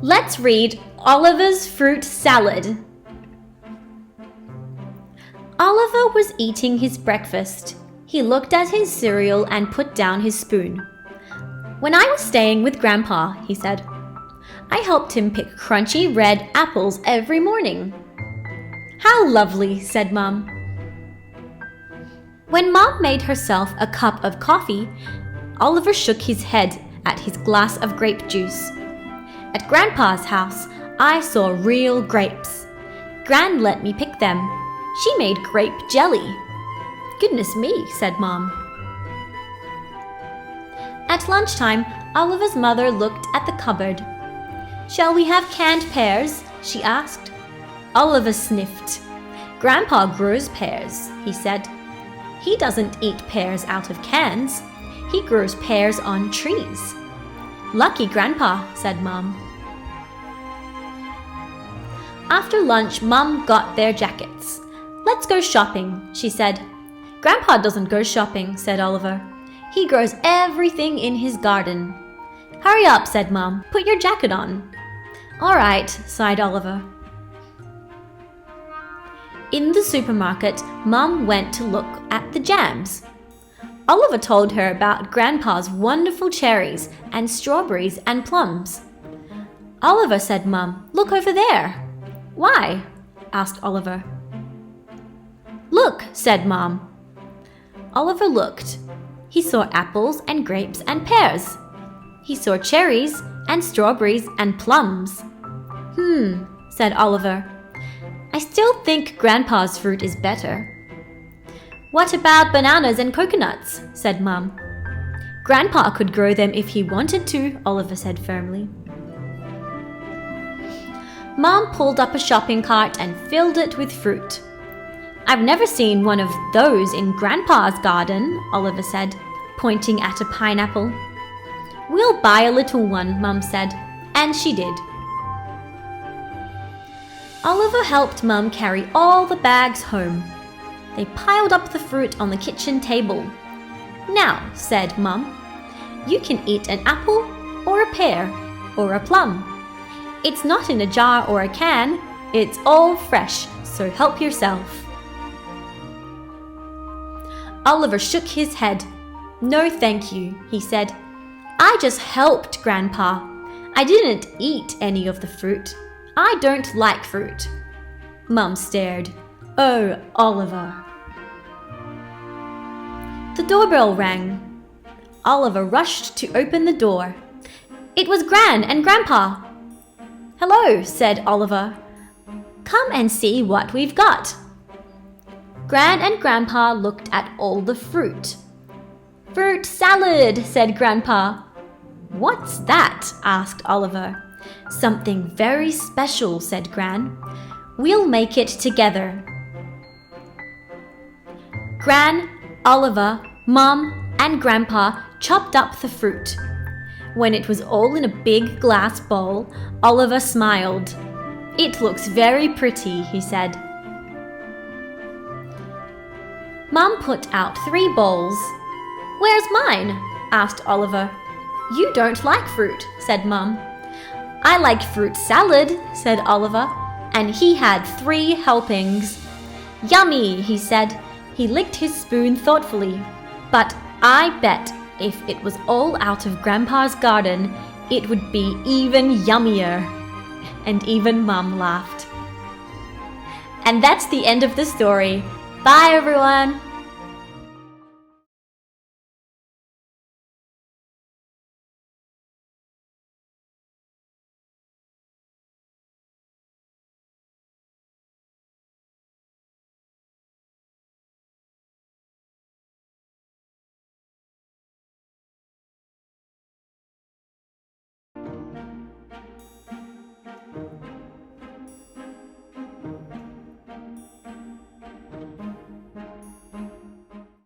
Let's read Oliver's fruit salad. Oliver was eating his breakfast. He looked at his cereal and put down his spoon. "When I was staying with Grandpa," he said, "I helped him pick crunchy red apples every morning." "How lovely," said Mum. When Mum made herself a cup of coffee, Oliver shook his head at his glass of grape juice. "At Grandpa's house, I saw real grapes. Gran let me pick them. She made grape jelly." "Goodness me," said Mom. At lunchtime, Oliver's mother looked at the cupboard. "Shall we have canned pears?" she asked. Oliver sniffed. "Grandpa grows pears," he said. "He doesn't eat pears out of cans. He grows pears on trees." "Lucky Grandpa," said Mom. After lunch, Mum got their jackets. "Let's go shopping," she said. "Grandpa doesn't go shopping," said Oliver. "He grows everything in his garden." "Hurry up," said Mum. "Put your jacket on." "All right," sighed Oliver. In the supermarket, Mum went to look at the jams. Oliver told her about Grandpa's wonderful cherries and strawberries and plums. "Oliver," said Mum, "look over there." "Why?" asked Oliver. "Look," said Mum. Oliver looked. He saw apples and grapes and pears. He saw cherries and strawberries and plums. Said Oliver. "I still think Grandpa's fruit is better." "What about bananas and coconuts?" said Mum. "Grandpa could grow them if he wanted to," Oliver said firmly. Mum pulled up a shopping cart and filled it with fruit. "I've never seen one of those in Grandpa's garden," Oliver said, pointing at a pineapple. "We'll buy a little one," Mum said, and she did. Oliver helped Mum carry all the bags home. They piled up the fruit on the kitchen table. "Now," said Mum, "you can eat an apple or a pear or a plum. It's not in a jar or a can. It's all fresh, so help yourself." Oliver shook his head. "No, thank you," he said. "I just helped Grandpa. I didn't eat any of the fruit. I don't like fruit." Mum stared. "Oh, Oliver." The doorbell rang. Oliver rushed to open the door. It was Gran and Grandpa. "Hello," said Oliver. "Come and see what we've got." Gran and Grandpa looked at all the fruit. "Fruit salad," said Grandpa. "What's that?" asked Oliver. "Something very special," said Gran. "We'll make it together." Gran, Oliver, Mum, and Grandpa chopped up the fruit. When it was all in a big glass bowl, Oliver smiled. "It looks very pretty," he said. Mum put out 3 bowls. "Where's mine?" asked Oliver. "You don't like fruit," said Mum. "I like fruit salad," said Oliver, and he had 3 helpings. "Yummy," he said. He licked his spoon thoughtfully. "But I bet if it was all out of Grandpa's garden, it would be even yummier." And even Mum laughed. And that's the end of the story. Bye, everyone!